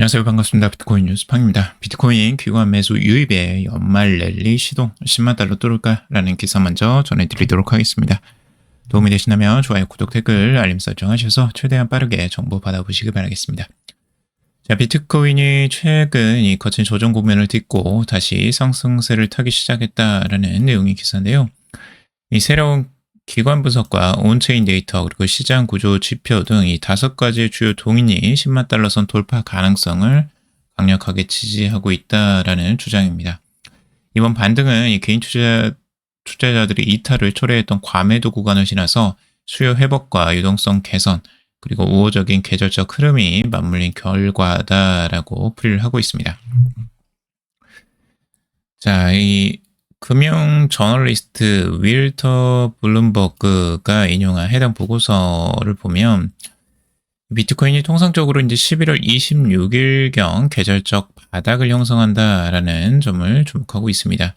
안녕하세요. 반갑습니다. 비트코인 뉴스팡입니다. 비트코인 귀관 매수 유입의 연말 랠리 시동 10만 달러 뚫을까? 라는 기사 먼저 전해드리도록 하겠습니다. 도움이 되시다면 좋아요, 구독, 댓글, 알림 설정하셔서 최대한 빠르게 정보 받아보시기 바라겠습니다. 자, 비트코인이 최근 이 거친 조정 국면을 딛고 다시 상승세를 타기 시작했다라는 내용의 기사인데요. 이 새로운 기관 분석과 온체인 데이터 그리고 시장 구조 지표 등 이 5가지의 주요 동인이 10만 달러 선 돌파 가능성을 강력하게 지지하고 있다라는 주장입니다. 이번 반등은 이 개인 투자자들이 이탈을 초래했던 과매도 구간을 지나서 수요 회복과 유동성 개선 그리고 우호적인 계절적 흐름이 맞물린 결과다라고 풀이를 하고 있습니다. 자, 이 금융 저널리스트 윌터 블룸버그가 인용한 해당 보고서를 보면 비트코인이 통상적으로 이제 11월 26일경 계절적 바닥을 형성한다라는 점을 주목하고 있습니다.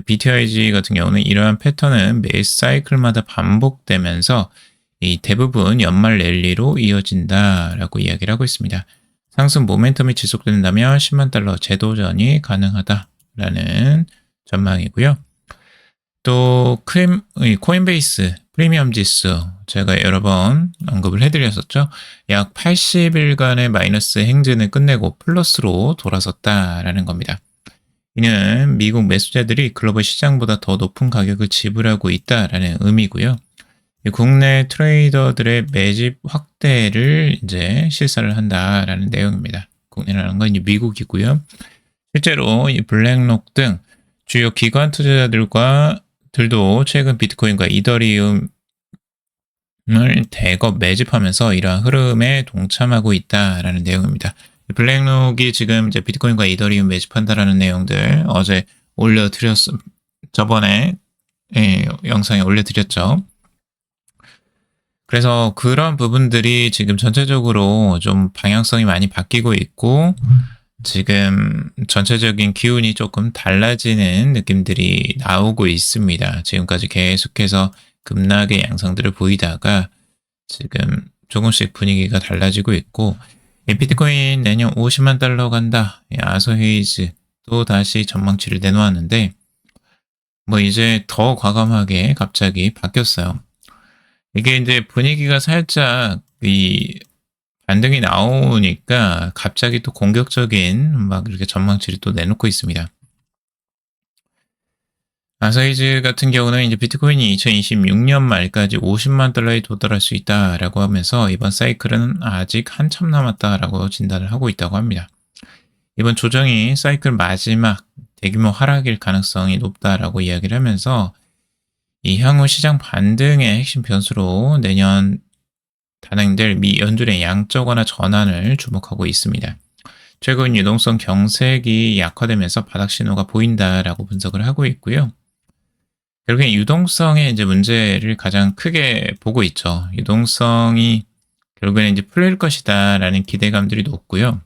BTIG 같은 경우는 이러한 패턴은 매 사이클마다 반복되면서 이 대부분 연말 랠리로 이어진다라고 이야기를 하고 있습니다. 상승 모멘텀이 지속된다면 10만 달러 재도전이 가능하다라는 전망이고요. 또 코인베이스 프리미엄 지수 제가 여러 번 언급을 해드렸었죠. 약 80일간의 마이너스 행진을 끝내고 플러스로 돌아섰다라는 겁니다. 이는 미국 매수자들이 글로벌 시장보다 더 높은 가격을 지불하고 있다라는 의미고요. 국내 트레이더들의 매집 확대를 이제 실사를 한다라는 내용입니다. 국내라는 건 이제 미국이고요. 실제로 이 블랙록 등 주요 기관 투자자들도 최근 비트코인과 이더리움을 대거 매집하면서 이러한 흐름에 동참하고 있다라는 내용입니다. 블랙록이 지금 이제 비트코인과 이더리움 매집한다라는 내용들 어제 저번에 영상에 올려드렸죠. 그래서 그런 부분들이 지금 전체적으로 좀 방향성이 많이 바뀌고 있고 지금 전체적인 기운이 조금 달라지는 느낌들이 나오고 있습니다. 지금까지 계속해서 급락의 양상들을 보이다가 지금 조금씩 분위기가 달라지고 있고 비트코인 내년 50만 달러 간다. 아서 헤이즈도 다시 전망치를 내놓았는데 뭐 이제 더 과감하게 갑자기 바뀌었어요. 이게 이제 분위기가 살짝 반등이 나오니까 갑자기 또 공격적인 막 이렇게 전망치를 또 내놓고 있습니다. 아사히즈 같은 경우는 이제 비트코인이 2026년 말까지 50만 달러에 도달할 수 있다라고 하면서 이번 사이클은 아직 한참 남았다라고 진단을 하고 있다고 합니다. 이번 조정이 사이클 마지막 대규모 하락일 가능성이 높다라고 이야기를 하면서 이 향후 시장 반등의 핵심 변수로 내년 단행될 미 연준의 양적 완화 전환을 주목하고 있습니다. 최근 유동성 경색이 약화되면서 바닥 신호가 보인다라고 분석을 하고 있고요. 결국엔 유동성의 이제 문제를 가장 크게 보고 있죠. 유동성이 결국에는 이제 풀릴 것이다라는 기대감들이 높고요.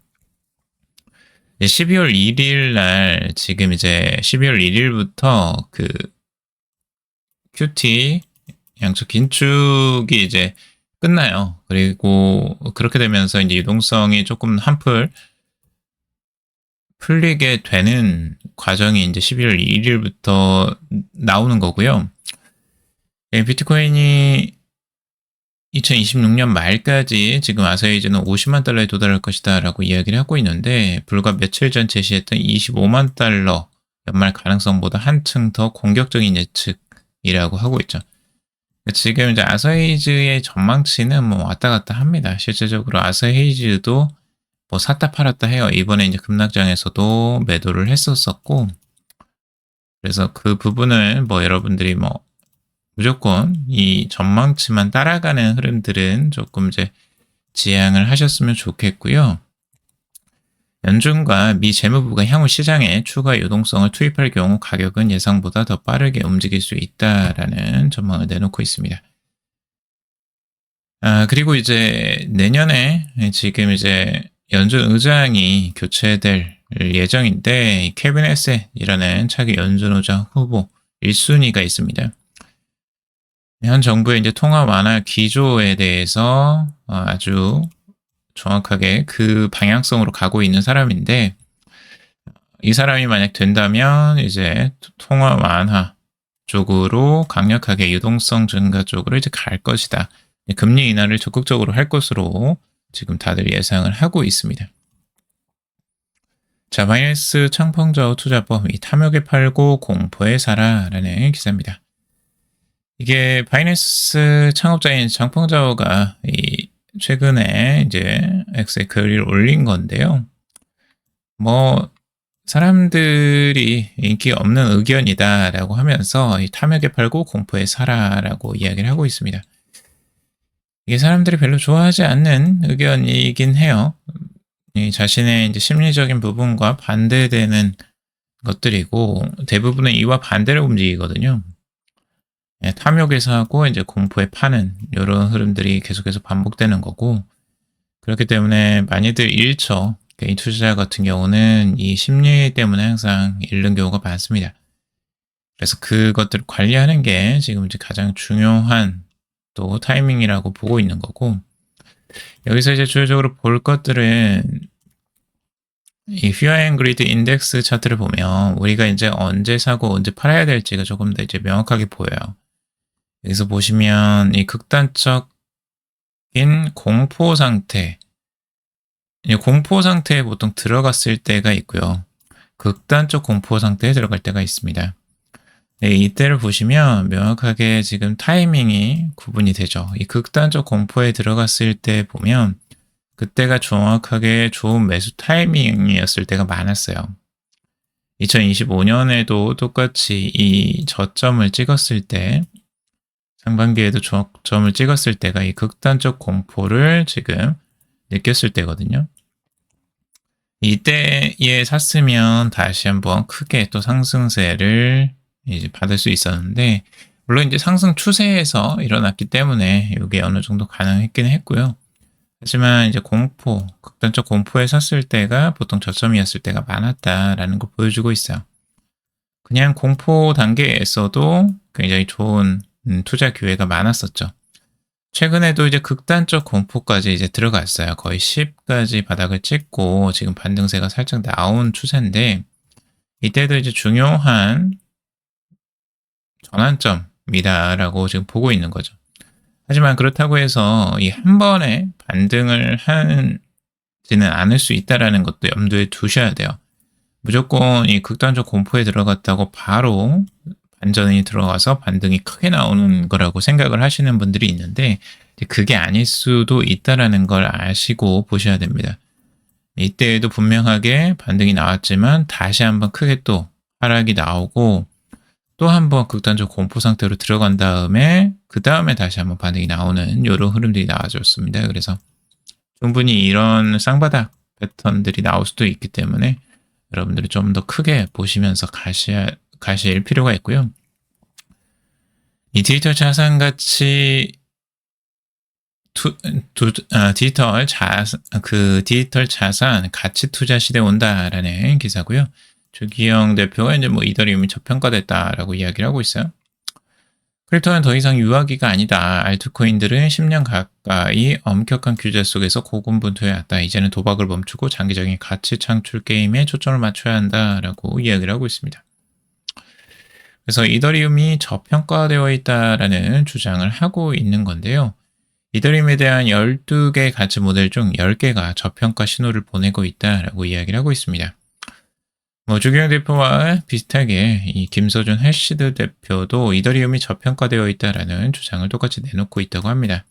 12월 1일 날 지금 이제 12월 1일부터 그 QT 양적 긴축이 이제 끝나요. 그리고 그렇게 되면서 이제 유동성이 조금 한풀 풀리게 되는 과정이 이제 11월 1일부터 나오는 거고요. 비트코인이 2026년 말까지 지금 아사히즈는 50만 달러에 도달할 것이다 라고 이야기를 하고 있는데 불과 며칠 전 제시했던 25만 달러 연말 가능성보다 한층 더 공격적인 예측이라고 하고 있죠. 지금 이제 아사히즈의 전망치는 뭐 왔다 갔다 합니다. 실제적으로 아사히즈도 뭐 샀다 팔았다 해요. 이번에 이제 급락장에서도 매도를 했었었고, 그래서 그 부분을 뭐 여러분들이 뭐 무조건 이 전망치만 따라가는 흐름들은 조금 이제 지양을 하셨으면 좋겠고요. 연준과 미 재무부가 향후 시장에 추가 유동성을 투입할 경우 가격은 예상보다 더 빠르게 움직일 수 있다라는 전망을 내놓고 있습니다. 그리고 이제 내년에 지금 이제 연준 의장이 교체될 예정인데 케빈 에셋이라는 차기 연준 의장 후보 1순위가 있습니다. 현 정부의 이제 통화 완화 기조에 대해서 아주 정확하게 그 방향성으로 가고 있는 사람인데, 이 사람이 만약 된다면 이제 통화 완화 쪽으로 강력하게 유동성 증가 쪽으로 이제 갈 것이다. 금리 인하를 적극적으로 할 것으로 지금 다들 예상을 하고 있습니다. 자, 바이낸스 창펑저우 투자법, 이 탐욕에 팔고 공포에 사라라는 기사입니다. 이게 바이낸스 창업자인 창펑저우가 이 최근에 이제 X에 글을 올린 건데요. 사람들이 인기 없는 의견이다라고 하면서 이 탐욕에 팔고 공포에 사라라고 이야기를 하고 있습니다. 이게 사람들이 별로 좋아하지 않는 의견이긴 해요. 이 자신의 이제 심리적인 부분과 반대되는 것들이고, 대부분은 이와 반대를 움직이거든요. 탐욕에 사고 이제 공포에 파는 이런 흐름들이 계속해서 반복되는 거고, 그렇기 때문에 많이들 잃죠. 개인 투자자 같은 경우는 이 심리 때문에 항상 잃는 경우가 많습니다. 그래서 그것들을 관리하는 게 지금 이제 가장 중요한 또 타이밍이라고 보고 있는 거고, 여기서 이제 주요적으로 볼 것들은 이 Fear and Greed 인덱스 차트를 보면 우리가 이제 언제 사고 언제 팔아야 될지가 조금 더 이제 명확하게 보여요. 여기서 보시면 이 극단적인 공포 상태, 공포 상태에 보통 들어갔을 때가 있고요. 극단적 공포 상태에 들어갈 때가 있습니다. 이때를 보시면 명확하게 지금 타이밍이 구분이 되죠. 이 극단적 공포에 들어갔을 때 보면 그때가 정확하게 좋은 매수 타이밍이었을 때가 많았어요. 2025년에도 똑같이 이 저점을 찍었을 때, 상반기에도 저점을 찍었을 때가 이 극단적 공포를 지금 느꼈을 때거든요. 이때에 샀으면 다시 한번 크게 또 상승세를 이제 받을 수 있었는데, 물론 이제 상승 추세에서 일어났기 때문에 이게 어느 정도 가능했긴 했고요. 하지만 이제 극단적 공포에 샀을 때가 보통 저점이었을 때가 많았다라는 걸 보여주고 있어요. 그냥 공포 단계에서도 굉장히 좋은 투자 기회가 많았었죠. 최근에도 이제 극단적 공포까지 이제 들어갔어요. 거의 10까지 바닥을 찍고 지금 반등세가 살짝 나온 추세인데, 이때도 이제 중요한 전환점이다라고 지금 보고 있는 거죠. 하지만 그렇다고 해서 이 한 번에 반등을 하지는 않을 수 있다라는 것도 염두에 두셔야 돼요. 무조건 이 극단적 공포에 들어갔다고 바로 반전이 들어가서 반등이 크게 나오는 거라고 생각을 하시는 분들이 있는데, 그게 아닐 수도 있다라는 걸 아시고 보셔야 됩니다. 이때에도 분명하게 반등이 나왔지만 다시 한번 크게 또 하락이 나오고, 또 한번 극단적 공포 상태로 들어간 다음에 그 다음에 다시 한번 반등이 나오는 이런 흐름들이 나와줬습니다. 그래서 충분히 이런 쌍바닥 패턴들이 나올 수도 있기 때문에 여러분들이 좀 더 크게 보시면서 가실 필요가 있고요. 이 디지털 자산 가치 디지털 자산 가치 투자 시대 온다라는 기사고요. 주기영 대표가 이제 이더리움이 저평가됐다라고 이야기를 하고 있어요. 크립토는 더 이상 유아기가 아니다. 알트코인들은 10년 가까이 엄격한 규제 속에서 고군분투해왔다. 이제는 도박을 멈추고 장기적인 가치 창출 게임에 초점을 맞춰야 한다라고 이야기를 하고 있습니다. 그래서 이더리움이 저평가되어 있다라는 주장을 하고 있는 건데요. 이더리움에 대한 12개 가치 모델 중 10개가 저평가 신호를 보내고 있다라고 이야기를 하고 있습니다. 주기영 대표와 비슷하게 이 김서준 해시드 대표도 이더리움이 저평가되어 있다라는 주장을 똑같이 내놓고 있다고 합니다.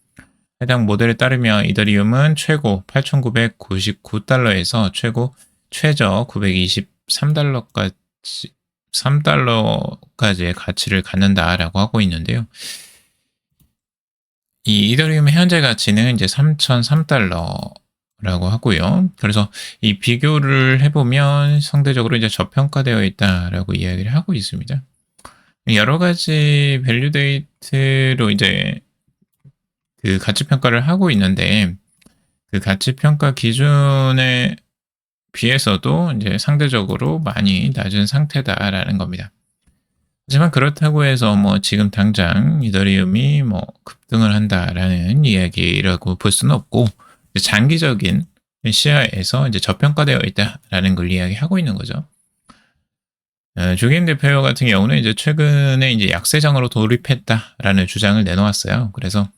해당 모델에 따르면 이더리움은 최고 8,999달러에서 최저 923달러까지의 가치를 갖는다라고 하고 있는데요. 이 이더리움의 현재 가치는 이제 3,003달러라고 하고요. 그래서 이 비교를 해보면 상대적으로 이제 저평가되어 있다라고 이야기를 하고 있습니다. 여러 가지 밸류데이트로 이제 그 가치 평가를 하고 있는데, 그 가치 평가 기준에 비해서도 이제 상대적으로 많이 낮은 상태다라는 겁니다. 하지만 그렇다고 해서 지금 당장 이더리움이 급등을 한다라는 이야기라고 볼 수는 없고, 장기적인 시야에서 이제 저평가되어 있다라는 걸 이야기하고 있는 거죠. 조기임 대표 같은 경우는 이제 최근에 이제 약세장으로 돌입했다라는 주장을 내놓았어요. 그래서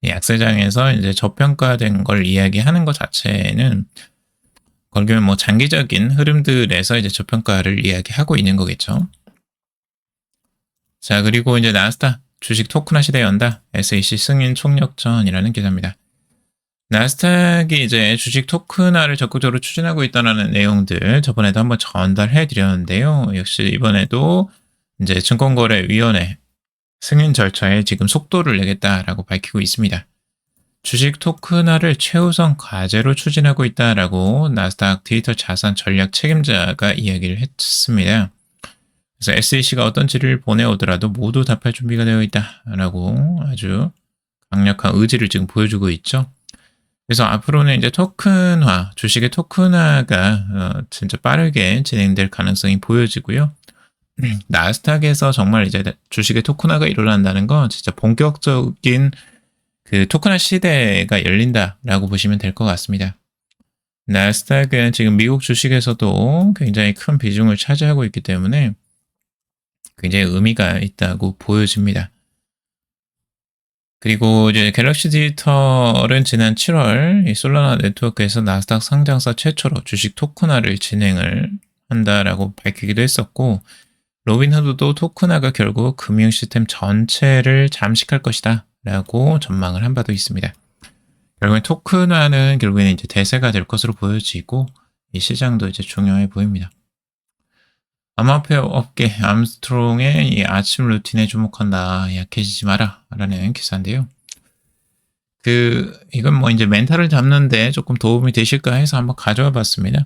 이 약세장에서 이제 저평가된 걸 이야기하는 것 자체는 결국엔 뭐 장기적인 흐름들에서 이제 저평가를 이야기하고 있는 거겠죠. 자, 그리고 이제 나스닥 주식 토큰화 시대 연다 SEC 승인 총력전이라는 기사입니다. 나스닥이 이제 주식 토큰화를 적극적으로 추진하고 있다는 내용들 저번에도 한번 전달해 드렸는데요. 역시 이번에도 이제 증권거래위원회 승인 절차에 지금 속도를 내겠다라고 밝히고 있습니다. 주식 토큰화를 최우선 과제로 추진하고 있다라고 나스닥 디지털 자산 전략 책임자가 이야기를 했습니다. 그래서 SEC가 어떤 질의를 보내오더라도 모두 답할 준비가 되어 있다라고 아주 강력한 의지를 지금 보여주고 있죠. 그래서 앞으로는 이제 토큰화, 주식의 토큰화가 진짜 빠르게 진행될 가능성이 보여지고요. 나스닥에서 정말 이제 주식의 토큰화가 일어난다는 건 진짜 본격적인 그 토큰화 시대가 열린다라고 보시면 될 것 같습니다. 나스닥은 지금 미국 주식에서도 굉장히 큰 비중을 차지하고 있기 때문에 굉장히 의미가 있다고 보여집니다. 그리고 이제 갤럭시 디지털은 지난 7월 이 솔라나 네트워크에서 나스닥 상장사 최초로 주식 토큰화를 진행을 한다라고 밝히기도 했었고, 로빈후드도 토큰화가 결국 금융 시스템 전체를 잠식할 것이다 라고 전망을 한 바도 있습니다. 결국엔 토큰화는 결국에는 이제 대세가 될 것으로 보여지고 이 시장도 이제 중요해 보입니다. 암호화폐 업계 암스트롱의 이 아침 루틴에 주목한다. 약해지지 마라. 라는 기사인데요. 이건 뭐 이제 멘탈을 잡는데 조금 도움이 되실까 해서 한번 가져와 봤습니다.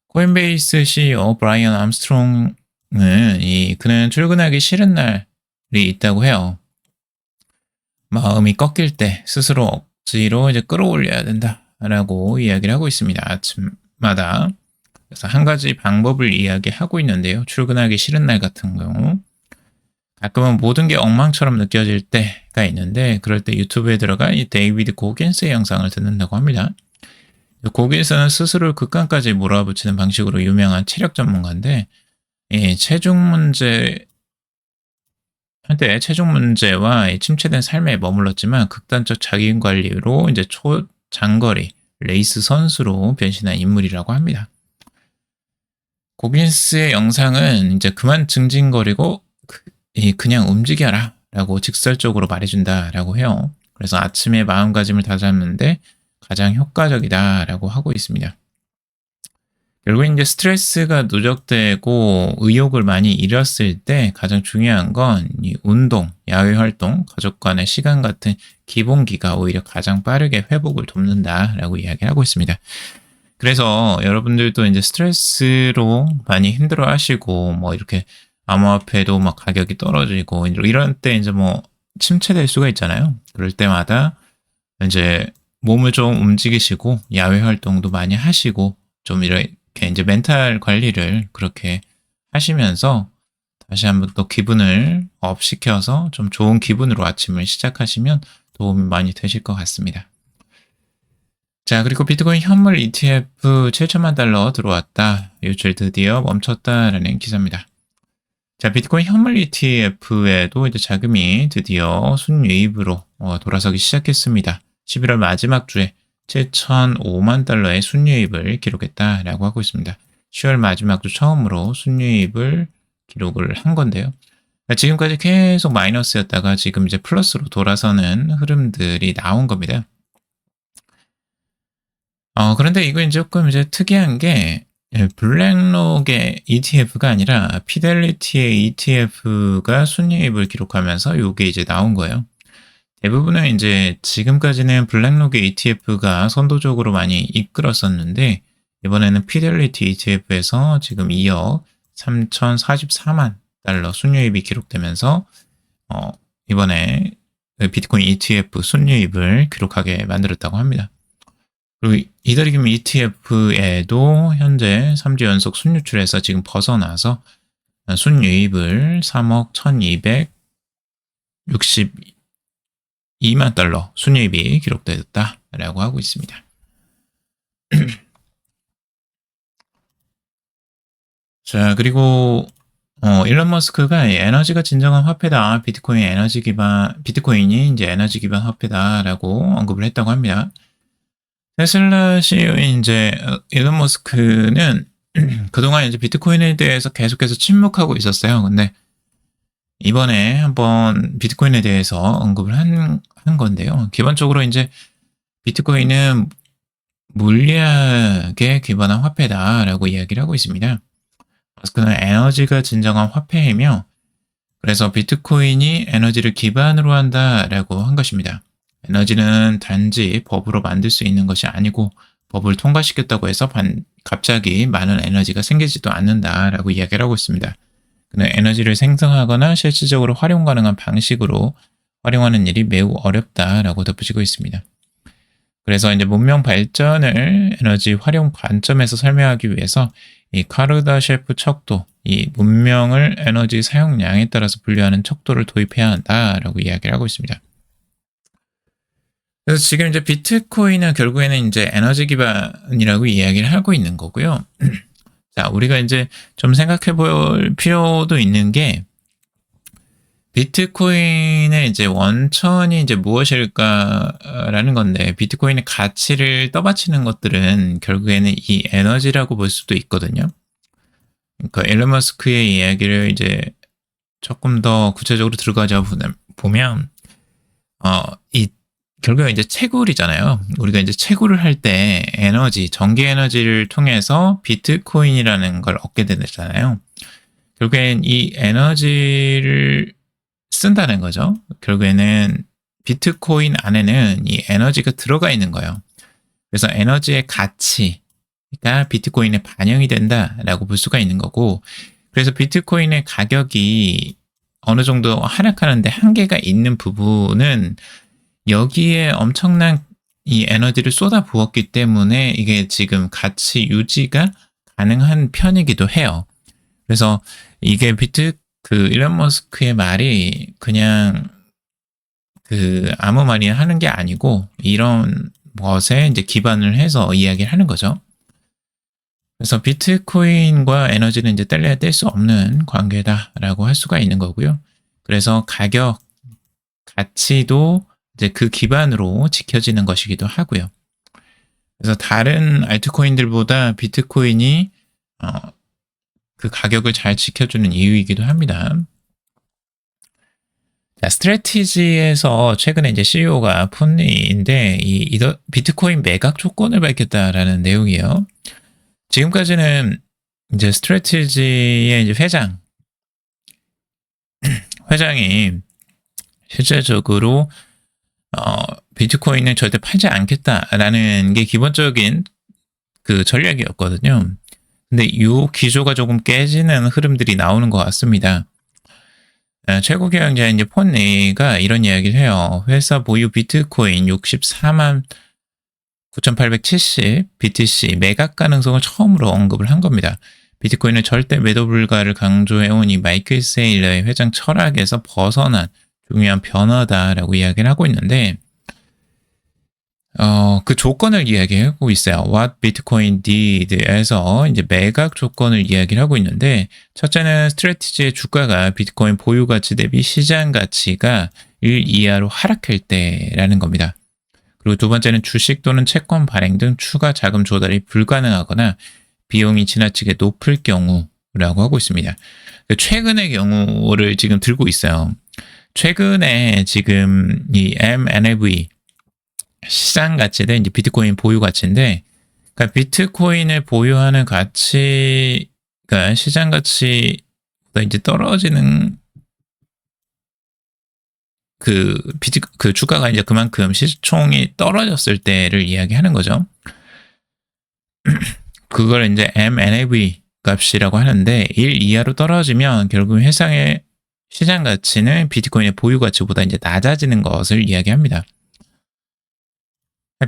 코인베이스 CEO 브라이언 암스트롱은 그는 출근하기 싫은 날이 있다고 해요. 마음이 꺾일 때 스스로 억지로 이제 끌어올려야 된다라고 이야기를 하고 있습니다. 아침마다. 그래서 한 가지 방법을 이야기하고 있는데요. 출근하기 싫은 날 같은 경우 가끔은 모든 게 엉망처럼 느껴질 때가 있는데 그럴 때 유튜브에 들어가 이 데이비드 고긴스의 영상을 듣는다고 합니다. 고긴스는 스스로를 극한까지 몰아붙이는 방식으로 유명한 체력 전문가인데 체중 문제와 침체된 삶에 머물렀지만 극단적 자기관리로 이제 초장거리 레이스 선수로 변신한 인물이라고 합니다. 고긴스의 영상은 이제 그만 징징거리고 그냥 움직여라 라고 직설적으로 말해준다라고 해요. 그래서 아침에 마음가짐을 다잡는데 가장 효과적이다라고 하고 있습니다. 결국 이제 스트레스가 누적되고 의욕을 많이 잃었을 때 가장 중요한 건 이 운동, 야외 활동, 가족 간의 시간 같은 기본기가 오히려 가장 빠르게 회복을 돕는다라고 이야기를 하고 있습니다. 그래서 여러분들도 이제 스트레스로 많이 힘들어 하시고, 뭐 이렇게 암호화폐도 막 가격이 떨어지고, 이런 때 이제 뭐 침체될 수가 있잖아요. 그럴 때마다 이제 몸을 좀 움직이시고, 야외 활동도 많이 하시고, 좀 이렇게 이제 멘탈 관리를 그렇게 하시면서 다시 한번 또 기분을 업시켜서 좀 좋은 기분으로 아침을 시작하시면 도움이 많이 되실 것 같습니다. 자, 그리고 비트코인 현물 ETF 7천만 달러 들어왔다. 유출 드디어 멈췄다라는 기사입니다. 자, 비트코인 현물 ETF에도 이제 자금이 드디어 순유입으로 돌아서기 시작했습니다. 11월 마지막 주에 7,005만 달러의 순유입을 기록했다라고 하고 있습니다. 10월 마지막 주 처음으로 순유입을 기록을 한 건데요. 지금까지 계속 마이너스였다가 지금 이제 플러스로 돌아서는 흐름들이 나온 겁니다. 그런데 이거 이제 조금 이제 특이한 게 블랙록의 ETF가 아니라 피델리티의 ETF가 순이익을 기록하면서 이게 이제 나온 거예요. 대부분은 이제 지금까지는 블랙록의 ETF가 선도적으로 많이 이끌었었는데 이번에는 피델리티 ETF에서 지금 2억 3,044만 달러 순이익이 기록되면서 이번에 비트코인 ETF 순이익을 기록하게 만들었다고 합니다. 그리고 이더리움 ETF에도 현재 3주 연속 순유출에서 지금 벗어나서 순유입을 3억 1,262만 달러 순유입이 기록되었다 라고 하고 있습니다. 자, 그리고 일론 머스크가 에너지가 진정한 화폐다. 비트코인이 이제 에너지 기반 화폐다라고 언급을 했다고 합니다. 테슬라 CEO인 이제 일론 머스크는 그동안 이제 비트코인에 대해서 계속해서 침묵하고 있었어요. 근데 이번에 한번 비트코인에 대해서 언급을 한 건데요. 기본적으로 이제 비트코인은 물리학에 기반한 화폐다라고 이야기를 하고 있습니다. 머스크는 에너지가 진정한 화폐이며 그래서 비트코인이 에너지를 기반으로 한다라고 한 것입니다. 에너지는 단지 법으로 만들 수 있는 것이 아니고 법을 통과시켰다고 해서 갑자기 많은 에너지가 생기지도 않는다라고 이야기를 하고 있습니다. 그는 에너지를 생성하거나 실질적으로 활용 가능한 방식으로 활용하는 일이 매우 어렵다라고 덧붙이고 있습니다. 그래서 이제 문명 발전을 에너지 활용 관점에서 설명하기 위해서 이 카르다셰프 척도, 이 문명을 에너지 사용량에 따라서 분류하는 척도를 도입해야 한다라고 이야기를 하고 있습니다. 그래서 지금 이제 비트코인은 결국에는 이제 에너지 기반이라고 이야기를 하고 있는 거고요. 자, 우리가 이제 좀 생각해 볼 필요도 있는 게 비트코인의 이제 원천이 이제 무엇일까라는 건데, 비트코인의 가치를 떠받치는 것들은 결국에는 이 에너지라고 볼 수도 있거든요. 그러니까 일론 머스크의 이야기를 이제 조금 더 구체적으로 들어가자 보면, 결국에 이제 채굴이잖아요. 우리가 이제 채굴을 할 때 전기 에너지를 통해서 비트코인이라는 걸 얻게 되잖아요. 결국엔 이 에너지를 쓴다는 거죠. 결국에는 비트코인 안에는 이 에너지가 들어가 있는 거예요. 그래서 에너지의 가치가 비트코인에 반영이 된다라고 볼 수가 있는 거고, 그래서 비트코인의 가격이 어느 정도 하락하는데 한계가 있는 부분은 여기에 엄청난 이 에너지를 쏟아 부었기 때문에 이게 지금 가치 유지가 가능한 편이기도 해요. 그래서 이게 일론 머스크의 말이 그냥 아무 말이나 하는 게 아니고 이런 것에 이제 기반을 해서 이야기를 하는 거죠. 그래서 비트코인과 에너지는 이제 뗄래야 뗄 수 없는 관계다라고 할 수가 있는 거고요. 그래서 가치도 이제 그 기반으로 지켜지는 것이기도 하고요. 그래서 다른 알트코인들보다 비트코인이 그 가격을 잘 지켜주는 이유이기도 합니다. 자, 스트래티지에서 최근에 이제 CEO가 푼리인데 이 비트코인 매각 조건을 밝혔다라는 내용이에요. 지금까지는 이제 스트래티지의 이제 회장이 실제적으로 비트코인을 절대 팔지 않겠다라는 게 기본적인 그 전략이었거든요. 근데 이 기조가 조금 깨지는 흐름들이 나오는 것 같습니다. 최고 경영자인 이제 폰리가 이런 이야기를 해요. 회사 보유 비트코인 64만 9,870 BTC 매각 가능성을 처음으로 언급을 한 겁니다. 비트코인은 절대 매도 불가를 강조해온 이 마이클 세일러의 회장 철학에서 벗어난 중요한 변화다라고 이야기를 하고 있는데, 그 조건을 이야기하고 있어요. What Bitcoin did에서 이제 매각 조건을 이야기를 하고 있는데, 첫째는 스트래티지의 주가가 비트코인 보유 가치 대비 시장 가치가 1 이하로 하락할 때라는 겁니다. 그리고 두 번째는 주식 또는 채권 발행 등 추가 자금 조달이 불가능하거나 비용이 지나치게 높을 경우라고 하고 있습니다. 최근의 경우를 지금 들고 있어요. 최근에 지금 이 MNAV 시장 가치는 이제 비트코인 보유 가치인데, 그러니까 비트코인을 보유하는 가치가 시장 가치보다 이제 떨어지는 그 주가가 이제 그만큼 시총이 떨어졌을 때를 이야기하는 거죠. 그걸 이제 MNAV 값이라고 하는데 1 이하로 떨어지면 결국 회사의 시장 가치는 비트코인의 보유 가치보다 이제 낮아지는 것을 이야기합니다.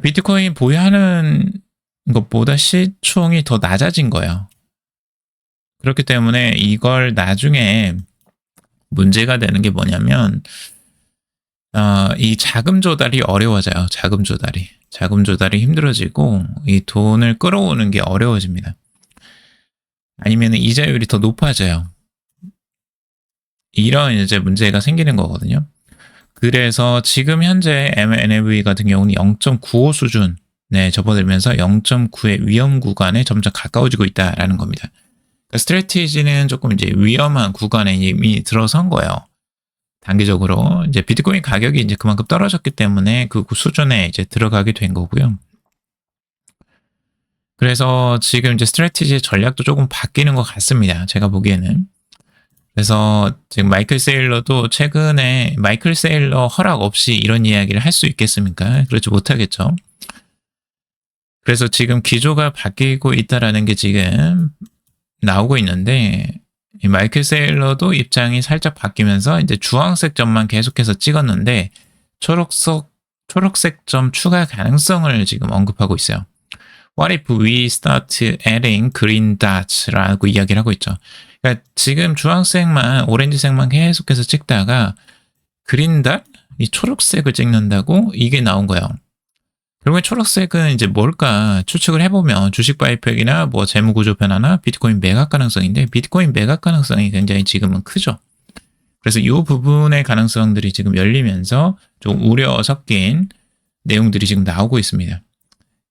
비트코인 보유하는 것보다 시총이 더 낮아진 거예요. 그렇기 때문에 이걸 나중에 문제가 되는 게 뭐냐면 이 자금 조달이 어려워져요. 자금 조달이. 자금 조달이 힘들어지고 이 돈을 끌어오는 게 어려워집니다. 아니면 이자율이 더 높아져요. 이런 이제 문제가 생기는 거거든요. 그래서 지금 현재 MNAV 같은 경우는 0.95 수준에 접어들면서 0.9의 위험 구간에 점점 가까워지고 있다라는 겁니다. 그러니까 스트래티지는 조금 이제 위험한 구간에 이미 들어선 거예요. 단기적으로 이제 비트코인 가격이 이제 그만큼 떨어졌기 때문에 그 수준에 이제 들어가게 된 거고요. 그래서 지금 이제 스트래티지의 전략도 조금 바뀌는 것 같습니다. 제가 보기에는. 그래서 지금 마이클 세일러도 최근에 마이클 세일러 허락 없이 이런 이야기를 할 수 있겠습니까? 그렇지 못하겠죠. 그래서 지금 기조가 바뀌고 있다라는 게 지금 나오고 있는데 이 마이클 세일러도 입장이 살짝 바뀌면서 이제 주황색 점만 계속해서 찍었는데 초록색 점 추가 가능성을 지금 언급하고 있어요. What if we start adding green dots라고 이야기를 하고 있죠. 그러니까 지금 주황색만 오렌지색만 계속해서 찍다가 그린 닷, 이 초록색을 찍는다고 이게 나온 거예요. 결국에 초록색은 이제 뭘까 추측을 해보면 주식 바이팩이나 뭐 재무구조 변화나 비트코인 매각 가능성인데 비트코인 매각 가능성이 굉장히 지금은 크죠. 그래서 이 부분의 가능성들이 지금 열리면서 좀 우려 섞인 내용들이 지금 나오고 있습니다.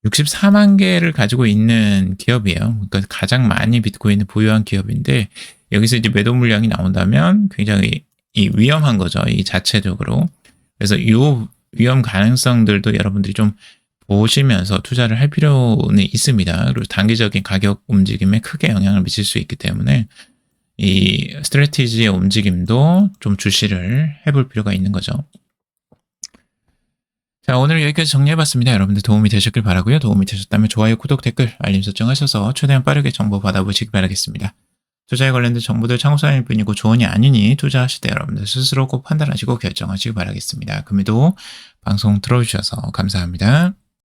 64만 개를 가지고 있는 기업이에요. 그러니까 가장 많이 비트코인을 보유한 기업인데 여기서 이제 매도 물량이 나온다면 굉장히 위험한 거죠. 이 자체적으로. 그래서 이 위험 가능성들도 여러분들이 좀 보시면서 투자를 할 필요는 있습니다. 그리고 단기적인 가격 움직임에 크게 영향을 미칠 수 있기 때문에 이 스트래티지의 움직임도 좀 주시를 해볼 필요가 있는 거죠. 자, 오늘 여기까지 정리해봤습니다. 여러분들 도움이 되셨길 바라고요. 도움이 되셨다면 좋아요, 구독, 댓글, 알림 설정하셔서 최대한 빠르게 정보 받아보시기 바라겠습니다. 투자에 관련된 정보들 참고사항일 뿐이고 조언이 아니니 투자하실 때 여러분들 스스로 꼭 판단하시고 결정하시기 바라겠습니다. 금일도 방송 들어주셔서 감사합니다.